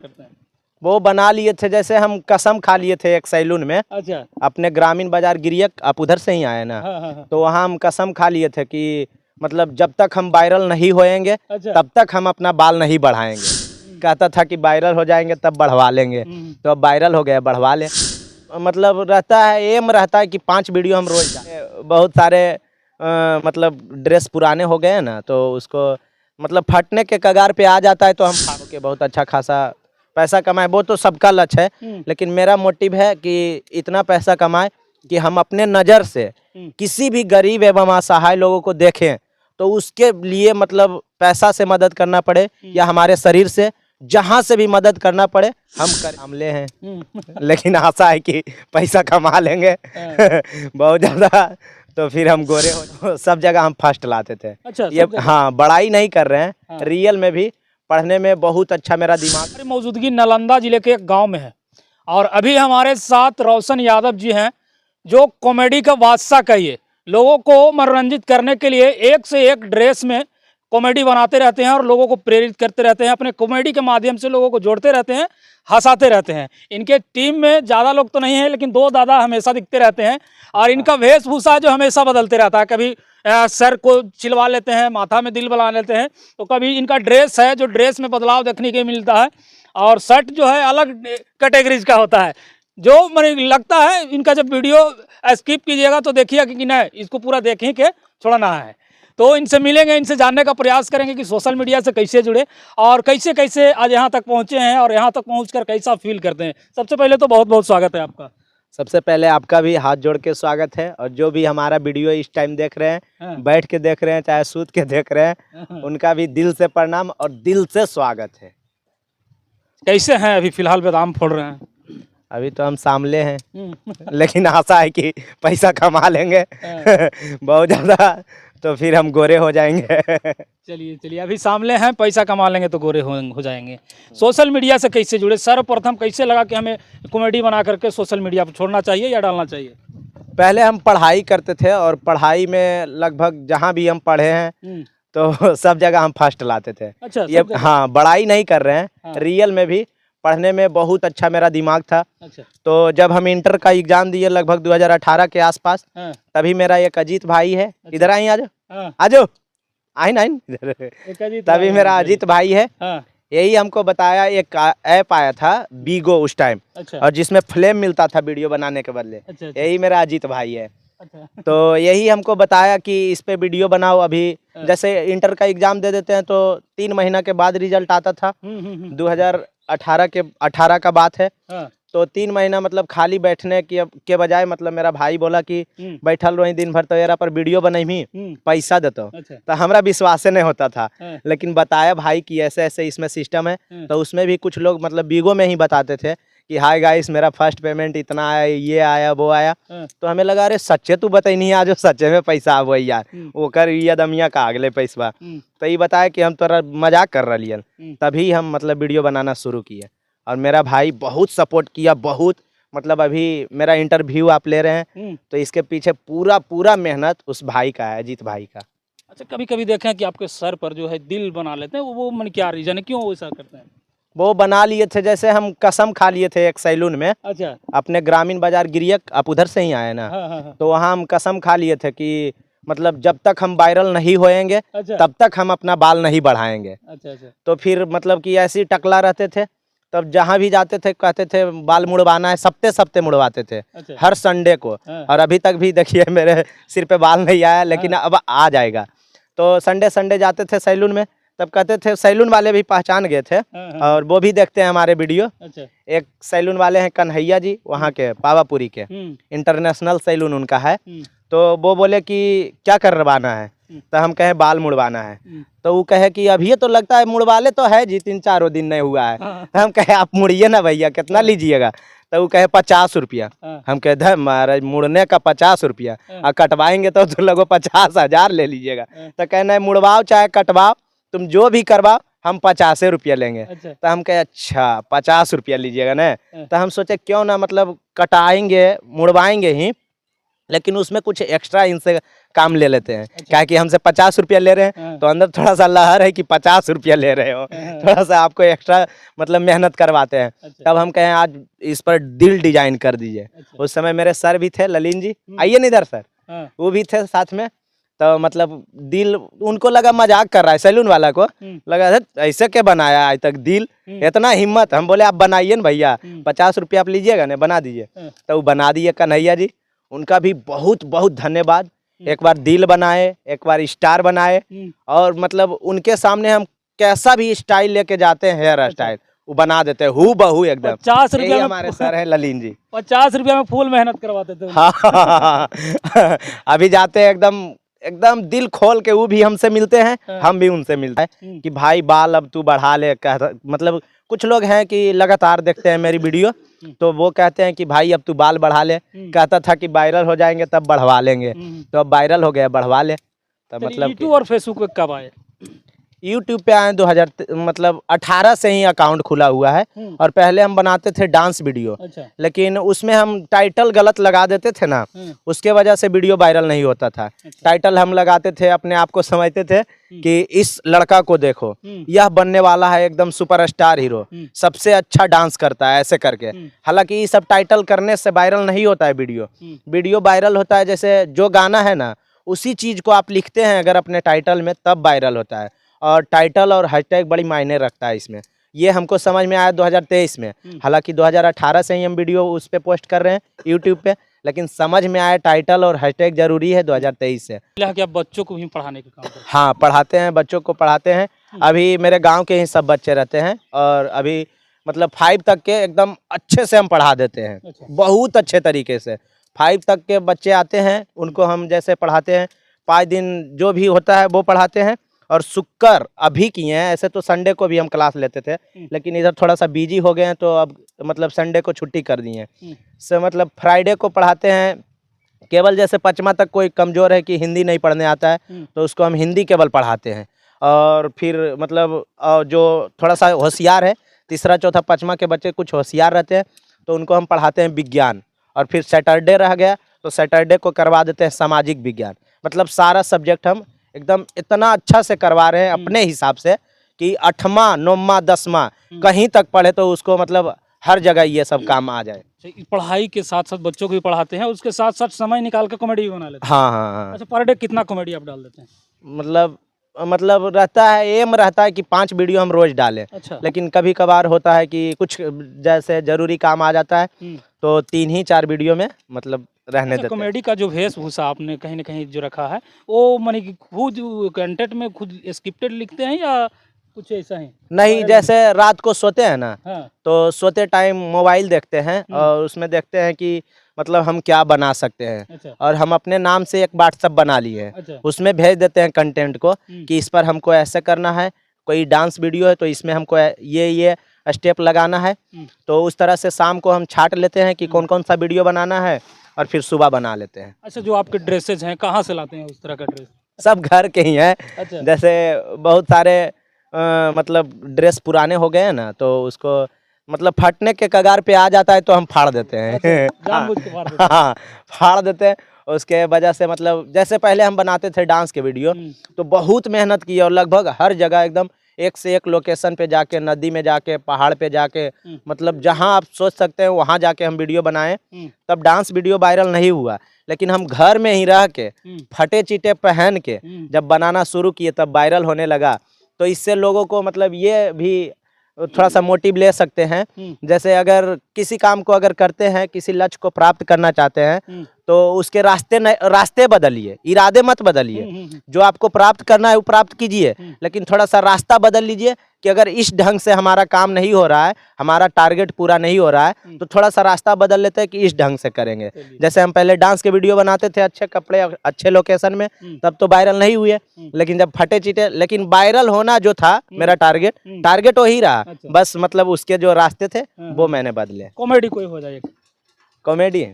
करते हैं। वो बना लिए थे, जैसे हम कसम खा लिए थे एक सैलून में, अच्छा। अपने ग्रामीण बाजार गिरियक, आप उधर से ही आए ना। हाँ। तो वहाँ हम कसम खा लिए थे कि मतलब जब तक हम वायरल नहीं होएंगे अच्छा। तब तक हम अपना बाल नहीं बढ़ाएंगे। कहता था कि वायरल हो जाएंगे तब बढ़वा लेंगे, तो अब वायरल हो गया, बढ़वा ले। मतलब रहता है, एम रहता है कि 5 वीडियो हम रोज डालें। बहुत सारे मतलब ड्रेस पुराने हो गए हैं ना, तो उसको मतलब फटने के कगार पे आ जाता है, तो हम फाड़ के बहुत अच्छा खासा पैसा कमाए। वो तो सबका लक्ष्य है, लेकिन मेरा मोटिव है कि इतना पैसा कमाए कि हम अपने नज़र से किसी भी गरीब एवं असहाय लोगों को देखें, तो उसके लिए मतलब पैसा से मदद करना पड़े या हमारे शरीर से, जहाँ से भी मदद करना पड़े हम कर मामले हैं। लेकिन आशा है कि पैसा कमा लेंगे बहुत ज़्यादा, तो फिर हम गोरे हो। सब जगह हम फर्स्ट लाते थे। अच्छा, ये हाँ, बड़ाई नहीं कर रहे हैं, रियल में भी पढ़ने में बहुत अच्छा मेरा दिमाग। हमारी मौजूदगी नालंदा जिले के एक गांव में है और अभी हमारे साथ रोशन यादव जी हैं, जो कॉमेडी का बादशाह कहिए। लोगों को मनोरंजित करने के लिए एक से एक ड्रेस में कॉमेडी बनाते रहते हैं और लोगों को प्रेरित करते रहते हैं। अपने कॉमेडी के माध्यम से लोगों को जोड़ते रहते हैं, हंसाते रहते हैं। इनके टीम में ज़्यादा लोग तो नहीं हैं, लेकिन 2 दादा हमेशा दिखते रहते हैं और इनका वेशभूषा जो हमेशा बदलते रहता है। कभी सर को छिलवा लेते हैं, माथा में दिल बना लेते हैं, तो कभी इनका ड्रेस है जो ड्रेस में बदलाव देखने के मिलता है, और शर्ट जो है अलग कैटेगरीज का होता है। जो मुझे लगता है इनका जब वीडियो स्किप कीजिएगा तो देखिए कि नहीं, इसको पूरा देखें के छोड़ना है। तो इनसे मिलेंगे, इनसे जानने का प्रयास करेंगे कि सोशल मीडिया से कैसे जुड़े और कैसे कैसे आज यहाँ तक पहुँचे हैं और यहाँ तक पहुँचकर कैसा फील करते हैं। सबसे पहले तो बहुत बहुत स्वागत है आपका। सबसे पहले आपका भी हाथ जोड़ के स्वागत है, और जो भी हमारा वीडियो इस टाइम देख रहे हैं, बैठ के देख रहे हैं चाहे सूत के देख रहे हैं, उनका भी दिल से प्रणाम और दिल से स्वागत है। कैसे हैं अभी फिलहाल बादाम फोड़ रहे हैं? अभी तो हम सामले हैं, लेकिन आशा है कि पैसा कमा लेंगे बहुत ज़्यादा, तो फिर हम गोरे हो जाएंगे। चलिए अभी सामने हैं, पैसा कमा लेंगे तो गोरे हो जाएंगे। सोशल मीडिया से कैसे जुड़े? सर्वप्रथम कैसे लगा कि हमें कॉमेडी बना करके सोशल मीडिया पर छोड़ना चाहिए या डालना चाहिए? पहले हम पढ़ाई करते थे, और पढ़ाई में लगभग जहाँ भी हम पढ़े हैं तो सब जगह हम फर्स्ट लाते थे। अच्छा, ये हाँ, बड़ाई नहीं कर रहे हैं, रियल में भी पढ़ने में बहुत अच्छा मेरा दिमाग था। अच्छा। तो जब हम इंटर का एग्जाम दिए लगभग 2018 के आसपास, तभी मेरा एक अजीत भाई है, इधर आई, आजो आई ना इधर। तभी मेरा अजीत भाई है, यही हमको बताया, एक ऐप आया था बीगो उस टाइम, और जिसमें फ्लेम मिलता था वीडियो बनाने के बदले। यही मेरा अजीत भाई है। तो यही हमको बताया कि इस पे वीडियो बनाओ। अभी जैसे इंटर का एग्जाम दे देते हैं तो 3 महीना के बाद रिजल्ट आता था। 2018 का बात है। तो 3 महीना मतलब खाली बैठने के बजाय मतलब मेरा भाई बोला कि बैठल रही दिन भर, तो यार पर वीडियो बनाई पैसा देता। तो हमारा विश्वास नहीं होता था, लेकिन बताया भाई कि ऐसे ऐसे इसमें सिस्टम है। तो उसमें भी कुछ लोग मतलब बीगो में ही बताते थे कि हाय गाइस, मेरा फर्स्ट पेमेंट इतना आया, ये आया, वो आया। तो हमें लगा अरे सच्चे तू बताई नहीं, आज सच्चे में पैसा आ वही यार, वो कर ये दमिया का अगले पैसा। तो ये बताया कि हम तोरा मजाक कर रही है, तभी हम मतलब वीडियो बनाना शुरू किए, और मेरा भाई बहुत सपोर्ट किया, बहुत मतलब अभी मेरा इंटरव्यू आप ले रहे हैं तो इसके पीछे पूरा मेहनत उस भाई का है, अजीत भाई का। अच्छा, कभी कभी देखें कि आपके सर पर जो है दिल बना लेते हैं, वो मन क्या रीजन है, क्यों ऐसा करते हैं? वो बना लिए थे, जैसे हम कसम खा लिए थे एक सैलून में। अच्छा। अपने ग्रामीण बाजार गिरियक, आप उधर से ही आए ना। तो वहाँ हम कसम खा लिए थे कि मतलब जब तक हम वायरल नहीं होएंगे तब तक हम अपना बाल नहीं बढ़ाएंगे। अच्छा। तो फिर मतलब कि ऐसे ही टकला रहते थे, तब जहाँ भी जाते थे कहते थे बाल मुड़वाना है, सप्ते मुड़वाते थे। अच्छा। हर संडे को। और अभी तक भी देखिए मेरे सिर पे बाल नहीं आया, लेकिन अब आ जाएगा। तो संडे जाते थे सैलून में, तब कहते थे, सैलून वाले भी पहचान गए थे, और वो भी देखते हैं हमारे वीडियो। अच्छा। एक सैलून वाले हैं कन्हैया जी, वहाँ के पावापुरी के, इंटरनेशनल सैलून उनका है। तो वो बोले कि क्या करवाना है, तो हम कहे बाल मुड़वाना है। तो वो कहे कि अभी तो लगता है मुड़वाले तो है जी, 3-4 दिन नहीं हुआ है। तो हम कहे आप मुड़िए ना भैया, कितना लीजिएगा? तो वो कहे 50 रुपया। हम कहे महाराज मुड़ने का 50 रुपया, और कटवाएंगे तो लगो 50,000 ले लीजिएगा। तो कहना है मुड़वाओ चाहे कटवाओ, तुम जो भी करवाओ हम 50 रुपया लेंगे। अच्छा। तो हम कहे अच्छा 50 रुपया लीजिएगा ना। तो हम सोचे क्यों ना मतलब कटाएंगे मुड़वाएंगे ही, लेकिन उसमें कुछ एक्स्ट्रा इनसे काम ले लेते हैं। क्या कि हमसे 50 रुपया ले रहे हैं तो अंदर थोड़ा सा लहर है कि 50 रुपया ले रहे हो, थोड़ा सा आपको एक्स्ट्रा मतलब मेहनत करवाते हैं। तब हम कहें आज इस पर दिल डिजाइन कर दीजिए। उस समय मेरे सर भी थे, ललिन जी, आइए नहीं इधर सर, वो भी थे साथ में। तो मतलब दिल उनको लगा मजाक कर रहा है, सैलून वाला को लगा ऐसे क्या बनाया आज तक दिल, इतना हिम्मत। हम बोले आप बनाइए ना भैया, 50 रुपया आप लीजिएगा ना, बना दीजिए। तो वो बना दिए कन्हैया जी, उनका भी बहुत बहुत धन्यवाद। एक बार दिल बनाए, एक बार स्टार बनाए, और मतलब उनके सामने हम कैसा भी स्टाइल लेके जाते हैं, हेयर स्टाइल वो बना देते हैं हू बहू एकदम। 50 रुपया में हमारे सर है ललिन जी, 50 रुपया में फुल मेहनत करवाते थे। हाँ अभी जाते हैं एकदम एकदम दिल खोल के, वो भी हमसे मिलते हैं, हम भी उनसे मिलते हैं कि भाई बाल अब तू बढ़ा ले। मतलब कुछ लोग हैं कि लगातार देखते हैं मेरी वीडियो, तो वो कहते हैं कि भाई अब तू बाल बढ़ा ले। कहता था कि वायरल हो जाएंगे तब बढ़वा लेंगे, तो अब वायरल हो गया, बढ़वा ले। तो मतलब यूट्यूब और फेसबुक पे कब आए? यूट्यूब पे आए 2018 से ही अकाउंट खुला हुआ है। और पहले हम बनाते थे डांस वीडियो, लेकिन उसमें हम टाइटल गलत लगा देते थे ना, उसके वजह से वीडियो वायरल नहीं होता था। टाइटल हम लगाते थे, अपने आप को समझते थे कि इस लड़का को देखो, यह बनने वाला है एकदम सुपरस्टार हीरो, सबसे अच्छा डांस करता है, ऐसे करके। हालांकि ये सब टाइटल करने से वायरल नहीं होता है वीडियो। वीडियो वायरल होता है जैसे जो गाना है ना, उसी चीज को आप लिखते हैं अगर अपने टाइटल में, तब वायरल होता है। और टाइटल और हैशटैग बड़ी मायने रखता है इसमें। ये हमको समझ में आया 2023 में। हालांकि 2018 से ही हम वीडियो उस पे पोस्ट कर रहे हैं यूट्यूब पे, लेकिन समझ में आया टाइटल और हैशटैग जरूरी है 2023 से। क्या बच्चों को भी पढ़ाने का काम करते हैं? हाँ, पढ़ाते हैं, बच्चों को पढ़ाते हैं। अभी मेरे गाँव के ही सब बच्चे रहते हैं, और अभी मतलब 5 तक के एकदम अच्छे से हम पढ़ा देते हैं, बहुत अच्छे तरीके से। 5 तक के बच्चे आते हैं, उनको हम जैसे पढ़ाते हैं, 5 दिन जो भी होता है वो पढ़ाते हैं। और शुक्र अभी किए हैं, ऐसे तो संडे को भी हम क्लास लेते थे, लेकिन इधर थोड़ा सा बिजी हो गए हैं, तो अब मतलब संडे को छुट्टी कर दी है। से मतलब फ्राइडे को पढ़ाते हैं। केवल जैसे 5वां तक कोई कमज़ोर है कि हिंदी नहीं पढ़ने आता है, तो उसको हम हिंदी केवल पढ़ाते हैं। और फिर मतलब जो थोड़ा सा होशियार है, 3रा 4था 5वां के बच्चे कुछ होशियार रहते हैं, तो उनको हम पढ़ाते हैं विज्ञान। और फिर सैटरडे रह गया, तो सैटरडे को करवा देते हैं सामाजिक विज्ञान। मतलब सारा सब्जेक्ट हम एकदम इतना अच्छा से करवा रहे हैं अपने हिसाब से कि 8वां 9वां 10वां कहीं तक पढ़े तो उसको मतलब हर जगह ये सब काम आ जाए। पढ़ाई के साथ साथ बच्चों को भी पढ़ाते हैं, उसके साथ साथ समय निकाल के कॉमेडी भी बना लेते हैं। हाँ हाँ हाँ। अच्छा, पर डे कितना कॉमेडी आप डाल देते हैं? मतलब रहता है, एम रहता है कि 5 वीडियो हम रोज डालें। अच्छा। लेकिन कभी कभार होता है कि कुछ जैसे जरूरी काम आ जाता है, तो 3 ही 4 वीडियो में मतलब रहने देते हैं। कॉमेडी का जो वेशभूषा आपने कहीं ना कहीं जो रखा है, वो माने कि खुद कंटेंट में खुद स्क्रिप्टेड लिखते हैं या कुछ ऐसा है? नहीं, जैसे रात को सोते हैं ना, हाँ। तो सोते टाइम मोबाइल देखते हैं, और उसमें देखते हैं कि मतलब हम क्या बना सकते हैं। अच्छा। और हम अपने नाम से एक व्हाट्सएप बना लिए हैं। अच्छा। उसमें भेज देते हैं कंटेंट को कि इस पर हमको ऐसे करना है, कोई डांस वीडियो है तो इसमें हमको ये स्टेप लगाना है। तो उस तरह से शाम को हम छाट लेते हैं कि कौन कौन सा वीडियो बनाना है, और फिर सुबह बना लेते हैं। अच्छा, जो आपके ड्रेसेज हैं कहाँ से लाते हैं उस तरह का ड्रेस? सब घर के ही हैं। अच्छा। जैसे बहुत सारे मतलब ड्रेस पुराने हो गए हैं ना, तो उसको मतलब फटने के कगार पे आ जाता है तो हम फाड़ देते हैं। जानबूझ के फाड़ देते हैं। हाँ, फाड़ देते हैं। उसके वजह से मतलब जैसे पहले हम बनाते थे डांस के वीडियो, तो बहुत मेहनत की, और लगभग हर जगह एकदम एक से एक लोकेशन पे जाके, नदी में जाके, पहाड़ पे जाके, मतलब जहां आप सोच सकते हैं वहां जाके हम वीडियो बनाए। तब डांस वीडियो वायरल नहीं हुआ, लेकिन हम घर में ही रह के फटे चीटे पहन के जब बनाना शुरू किए तब वायरल होने लगा। तो इससे लोगों को मतलब ये भी थोड़ा सा मोटिव ले सकते हैं। जैसे अगर किसी काम को अगर करते हैं, किसी लक्ष्य को प्राप्त करना चाहते हैं, तो उसके रास्ते बदलिए, इरादे मत बदलिए। जो आपको प्राप्त करना है वो प्राप्त कीजिए, लेकिन थोड़ा सा रास्ता बदल लीजिए कि अगर इस ढंग से हमारा काम नहीं हो रहा है, हमारा टारगेट पूरा नहीं हो रहा है, तो थोड़ा सा रास्ता बदल लेते हैं कि इस ढंग से करेंगे। जैसे हम पहले डांस के वीडियो बनाते थे अच्छे कपड़े, अच्छे लोकेशन में, तब तो वायरल नहीं हुए। लेकिन जब फटे चीटे, लेकिन वायरल होना जो था मेरा टारगेट वही रहा। बस मतलब उसके जो रास्ते थे वो मैंने बदले। कॉमेडी कोई हो जाए? कॉमेडी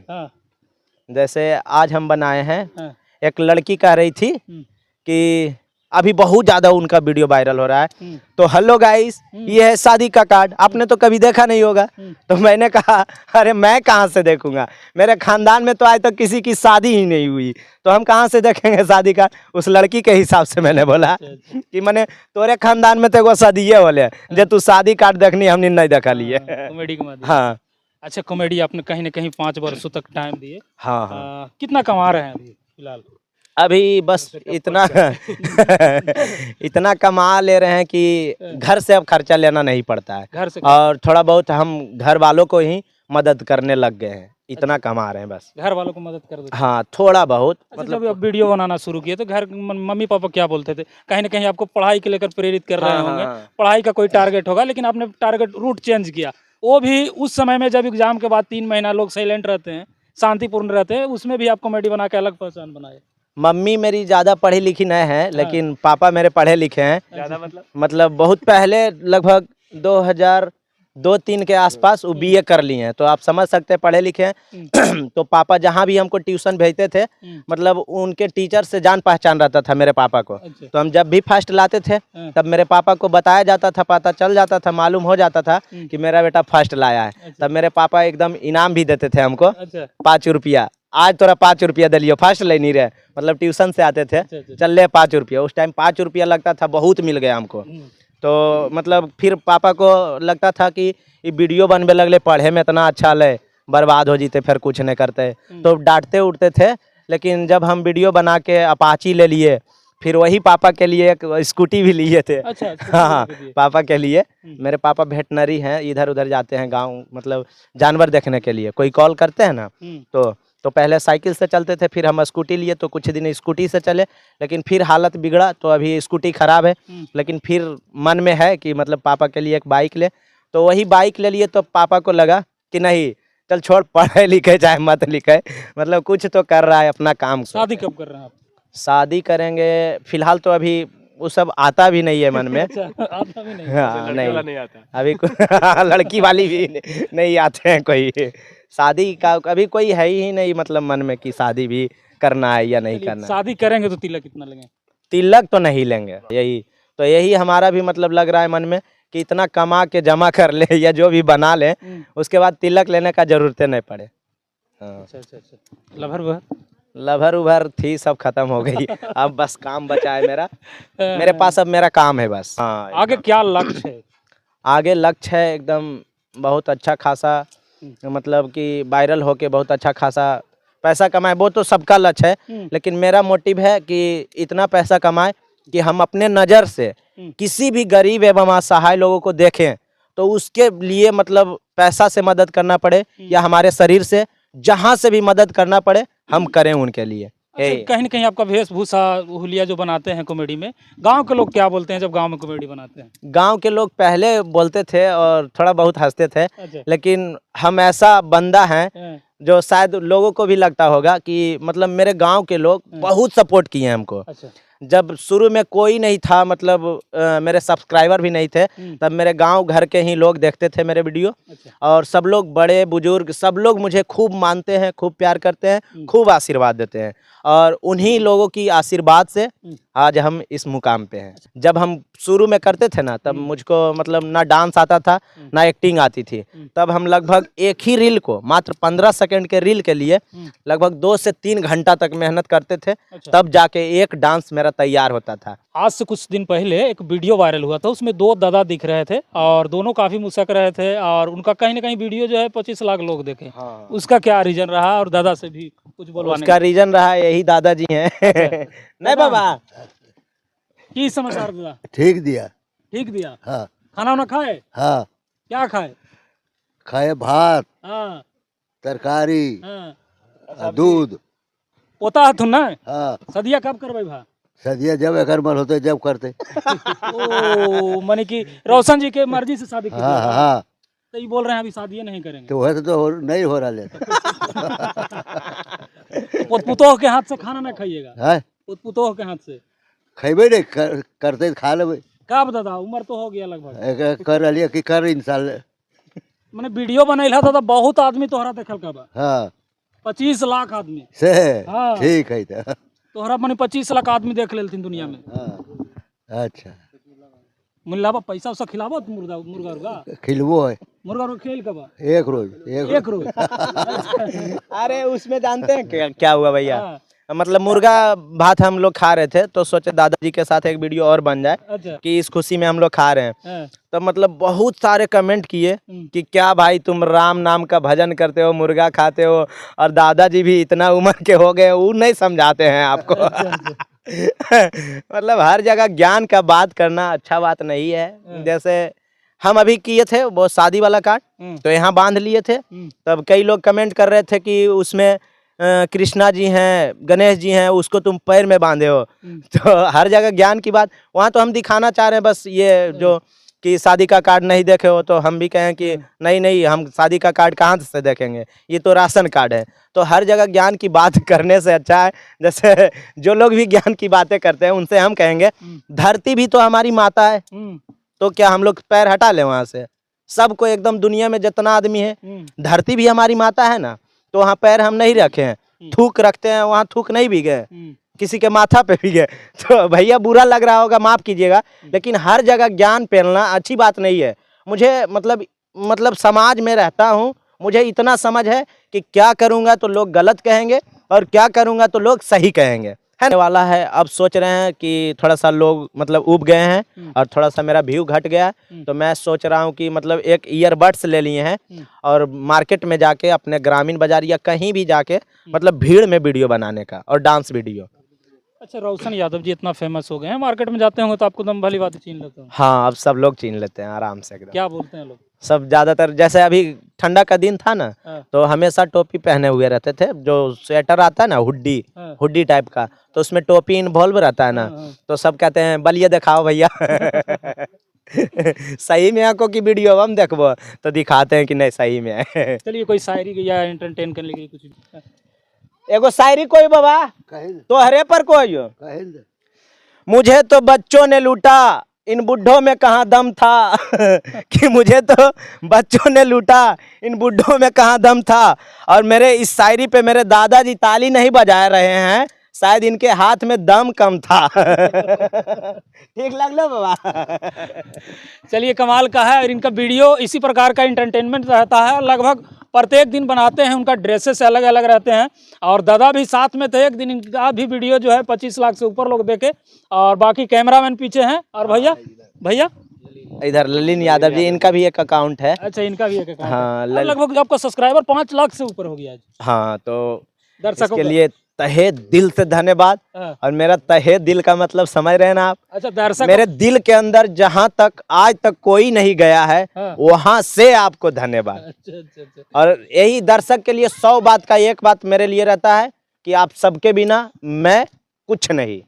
जैसे आज हम बनाए हैं, एक लड़की कह रही थी कि अभी बहुत ज्यादा उनका वीडियो वायरल हो रहा है। तो हेलो गाइस, ये है शादी का कार्ड, आपने तो कभी देखा नहीं होगा। तो मैंने कहा अरे मैं कहाँ से देखूंगा, मेरे खानदान में तो आज तक किसी की शादी ही नहीं हुई, तो हम कहाँ से देखेंगे शादी का। उस लड़की के हिसाब से मैंने बोला कि मैंने तोरे खानदान में तो एगो शादीये बोले जे तू शादी कार्ड देखनी हमने नहीं देखा लिए। कॉमेडी के माध्यम। हाँ अच्छा, कॉमेडी आपने कहीं ना कहीं 5 वर्षों तक टाइम दिए। हाँ हाँ। कितना कमा रहे हैं अभी फिलहाल? अभी बस इतना इतना कमा ले रहे हैं कि घर से अब खर्चा लेना नहीं पड़ता है, घर से? और थोड़ा बहुत हम घर वालों को ही मदद करने लग गए हैं, इतना कमा रहे हैं बस। घर वालों को मदद कर देते? हाँ थोड़ा बहुत। अच्छा, मतलब जब आप वीडियो बनाना शुरू किए तो घर मम्मी पापा क्या बोलते थे? कहीं ना कहीं आपको पढ़ाई के लेकर प्रेरित कर रहे होंगे। पढ़ाई का कोई टारगेट होगा, लेकिन आपने टारगेट रूट चेंज किया। वो भी उस समय में जब एग्जाम के बाद 3 महीना लोग साइलेंट रहते हैं, शांतिपूर्ण रहते हैं, उसमें भी आप कॉमेडी बना के अलग पहचान बनाए। मम्मी मेरी ज्यादा पढ़ी लिखी नहीं है, लेकिन पापा मेरे पढ़े लिखे हैं। ज्यादा मतलब बहुत पहले, लगभग 2002-3 के आसपास वो बीए कर लिए हैं, तो आप समझ सकते हैं पढ़े लिखे हैं। तो पापा जहाँ भी हमको ट्यूशन भेजते थे, मतलब उनके टीचर से जान पहचान रहता था मेरे पापा को। तो हम जब भी फर्स्ट लाते थे तब मेरे पापा को बताया जाता था, पता चल जाता था, मालूम हो जाता था कि मेरा बेटा फर्स्ट लाया है। तब मेरे पापा एकदम इनाम भी देते थे हमको, 5 रुपया। आज तोरा 5 रुपया दिलियो, फर्स्ट ले नहीं रहे, मतलब ट्यूशन से आते थे, चल ले 5 रुपया। उस टाइम 5 रुपया लगता था, बहुत मिल गया हमको। तो मतलब फिर पापा को लगता था कि ये वीडियो बनने लगले, पढ़े में इतना अच्छा ले, बर्बाद हो जीते, फिर कुछ नहीं करते, तो डांटते उठते थे। लेकिन जब हम वीडियो बना के अपाची ले लिए, फिर वही पापा के लिए एक स्कूटी भी लिए थे। अच्छा, हाँ पापा के लिए। मेरे पापा वेटनरी हैं, इधर उधर जाते हैं गाँव, मतलब जानवर देखने के लिए। कोई कॉल करते हैं ना, तो पहले साइकिल से चलते थे, फिर हम स्कूटी लिए, तो कुछ दिन स्कूटी से चले, लेकिन फिर हालत बिगड़ा तो अभी स्कूटी खराब है। लेकिन फिर मन में है कि मतलब पापा के लिए एक बाइक ले, तो वही बाइक ले लिए। तो पापा को लगा कि नहीं चल छोड़, पढ़े लिखे चाहे मत लिखे, मतलब कुछ तो कर रहा है अपना काम। शादी कब कर रहे हैं आप? शादी करेंगे, फिलहाल तो अभी वो सब आता भी नहीं है मन में। अच्छा, आता भी नहीं? हाँ नहीं आता अभी लड़की वाली भी नहीं आते हैं कोई। शादी का अभी कोई है ही नहीं, मतलब मन में कि शादी भी करना है या नहीं करना। शादी करेंगे तो तिलक कितना लेंगे? तिलक तो नहीं लेंगे, यही हमारा भी मतलब लग रहा है मन में कि इतना कमा के जमा कर ले या जो भी बना ले, उसके बाद तिलक लेने का जरूरत नहीं पड़े। अच्छा। लभर उभर थी, सब खत्म हो गई। अब बस काम बचा है मेरा, मेरे पास अब मेरा काम है बस। हाँ आगे क्या लक्ष्य है? आगे लक्ष्य है एकदम बहुत अच्छा खासा, मतलब कि वायरल होके बहुत अच्छा खासा पैसा कमाए, वो तो सबका लक्ष्य है। लेकिन मेरा मोटिव है कि इतना पैसा कमाए कि हम अपने नज़र से किसी भी गरीब एवं असहाय लोगों को देखें, तो उसके लिए मतलब पैसा से मदद करना पड़े या हमारे शरीर से, जहाँ से भी मदद करना पड़े हम करें उनके लिए। अच्छा, कहीं ना कहीं आपका वेशभूषा हुलिया जो बनाते हैं कॉमेडी में, गांव के लोग क्या बोलते हैं जब गांव में कॉमेडी बनाते हैं? गांव के लोग पहले बोलते थे और थोड़ा बहुत हंसते थे। अच्छा। लेकिन हम ऐसा बंदा है जो शायद लोगों को भी लगता होगा कि मतलब मेरे गांव के लोग बहुत सपोर्ट किए हैं हमको। अच्छा। जब शुरू में कोई नहीं था, मतलब मेरे सब्सक्राइबर भी नहीं थे, तब मेरे गांव घर के ही लोग देखते थे मेरे वीडियो। अच्छा। और सब लोग, बड़े बुजुर्ग सब लोग मुझे खूब मानते हैं, खूब प्यार करते हैं, खूब आशीर्वाद देते हैं, और उन्हीं लोगों की आशीर्वाद से आज हम इस मुकाम पे हैं। जब हम शुरू में करते थे ना, तब मुझको मतलब ना डांस आता था ना एक्टिंग आती थी। तब हम लगभग एक ही रील को, मात्र 15 सेकंड के रील के लिए लगभग 2 से 3 घंटा तक मेहनत करते थे। तब जाके एक डांस मेरा तैयार होता था। आज से कुछ दिन पहले एक वीडियो वायरल हुआ था, उसमें 2 दादा दिख रहे थे और दोनों काफी मुस्कुरा रहे थे, और उनका कहीं ना कहीं वीडियो जो है 25 लाख लोग देखे। हाँ। उसका क्या रीजन रहा? और दादा से भी कुछ बोलवाने? उसका रीजन रहा, यही दादाजी हैं। नहीं बाबा की समाचार दादा? ठीक दिया। ठीक दिया? हाँ। खाना वाना खाए? हाँ। क्या खाए? खाए भात, हाँ, तरकारी, हाँ, दूध। पोता है तुम ना? हाँ। सदिया कब करवाई भा? सदिया जब एकर मन होते जब करते। ओ माने कि रोशन जी के मर्जी से शादी की? हाँ हाँ। तो ये बोल रहे हैं अभी शादी नहीं करेंगे? तो वैसे तो नहीं हो रहा है। पुतोह के हाथ से खाना ना खाइएगा? पुतोह के हाथ से खेबे नहीं करते खा लेबे। कब दादा? उम्र तो हो गया लगभग। कर लिया कि कर इंसान। मैंने वीडियो बनैला था तो बहुत आदमी तोहरा देखल का बा। हाँ। 25 लाख आदमी से हाँ। ठीक है। तोहरा मने 25 लाख आदमी देख लेलथिन दुनिया में। हाँ अच्छा मुल्लाबा पैसा उसा खिलाबो तो मुर्गा मुर्गा उर्गा खिलवो है मुर्गा उर्गा खेल कबा एक रोज एक रोज। अरे उसमें जानते हैं क्या हुआ भैया, हाँ, मतलब मुर्गा भात हम लोग खा रहे थे तो सोचे दादाजी के साथ एक वीडियो और बन जाए अच्छा कि इस खुशी में हम लोग खा रहे हैं। हाँ, तो मतलब बहुत सारे कमेंट किए कि क्या भाई तुम राम नाम का भजन करते हो, मुर्गा खाते हो, और दादाजी भी इतना उम्र के हो गए, वो नहीं समझाते हैं आपको। मतलब हर जगह ज्ञान का बात करना अच्छा बात नहीं है। जैसे हम अभी किए थे वो शादी वाला कार्ड, तो यहाँ बांध लिए थे, तब कई लोग कमेंट कर रहे थे कि उसमें कृष्णा जी हैं, गणेश जी हैं, उसको तुम पैर में बांधे हो। तो हर जगह ज्ञान की बात, वहाँ तो हम दिखाना चाह रहे हैं बस ये जो कि शादी का कार्ड नहीं देखे हो, तो हम भी कहें कि नहीं नहीं हम शादी का कार्ड कहाँ से देखेंगे, ये तो राशन कार्ड है। तो हर जगह ज्ञान की बात करने से अच्छा है, जैसे जो लोग भी ज्ञान की बातें करते हैं उनसे हम कहेंगे धरती भी तो हमारी माता है, तो क्या हम लोग पैर हटा लें वहाँ से? सबको एकदम दुनिया में जितना आदमी है, धरती भी हमारी माता है ना, तो वहाँ पैर हम नहीं रखे हैं, थूक रखते हैं, वहाँ थूक नहीं भी गए, किसी के माथा पे भी गए। तो भैया बुरा लग रहा होगा, माफ कीजिएगा, लेकिन हर जगह ज्ञान फैलना अच्छी बात नहीं है। मुझे मतलब समाज में रहता हूँ, मुझे इतना समझ है कि क्या करूँगा तो लोग गलत कहेंगे और क्या करूँगा तो लोग सही कहेंगे, है वाला है। अब सोच रहे हैं कि थोड़ा सा लोग मतलब उब गए हैं और थोड़ा सा मेरा व्यू घट गया है, तो मैं सोच रहा हूँ कि मतलब एक ईयरबड्स ले लिए हैं और मार्केट में जाके अपने ग्रामीण बाजार या कहीं भी जाके मतलब भीड़ में वीडियो बनाने का और डांस वीडियो। अच्छा रोशन यादव जी इतना फेमस हो गए हैं, मार्केट में जाते होंगे तो आपको दम भली बात छीन लेते हो। हाँ अब सब लोग छीन लेते हैं आराम से एकदम। क्या बोलते हैं लोग? सब ज्यादातर, जैसे अभी ठंडा का दिन था ना, हाँ। तो हमेशा टोपी पहने हुए रहते थे, जो स्वेटर आता है ना हुड्डी, हाँ। हुड्डी टाइप का, तो उसमें टोपी इन्वॉल्व रहता है ना, हाँ। तो सब कहते हैं बलिए दिखाओ भैया। सही में आंखों की वीडियो हम देखबो तो दिखाते हैं कि नहीं सही में है। चलिए कोई शायरी या एंटरटेन करने के लिए कुछ एगो शायरी कोई बाबा तो हरे पर कोई मुझे तो बच्चों ने लूटा, इन बुढ़ों में कहाँ दम था। कि मुझे तो बच्चों ने लूटा, इन बुढ़ों में कहाँ दम था। और मेरे इस शायरी पे मेरे दादाजी ताली नहीं बजा रहे हैं, शायद इनके हाथ में दम कम था। ठीक लग लो बाबा। चलिए कमाल का है। और इनका वीडियो इसी प्रकार का एंटरटेनमेंट रहता है, लगभग प्रत्येक दिन बनाते हैं, उनका ड्रेसेस अलग अलग रहते हैं। और दादा भी साथ में थे, एक दिन इनका भी वीडियो जो है 25 लाख से ऊपर लोग देखे। और बाकी कैमरामैन पीछे हैं। और भैया इधर ललिन यादव जी, इनका भी एक अकाउंट है। अच्छा इनका भी एक अकाउंट हाँ, है। लगभग आपका सब्सक्राइबर 5 लाख से ऊपर हो गया आज। हाँ तो दर्शकों के लिए तहे दिल से धन्यवाद। और मेरा तहे दिल का मतलब समझ रहे हैं ना आप? अच्छा दर्शक मेरे दिल के अंदर जहां तक आज तक कोई नहीं गया है, वहां से आपको धन्यवाद। अच्छा। और यही दर्शक के लिए 100 बात का एक बात मेरे लिए रहता है कि आप सबके बिना मैं कुछ नहीं।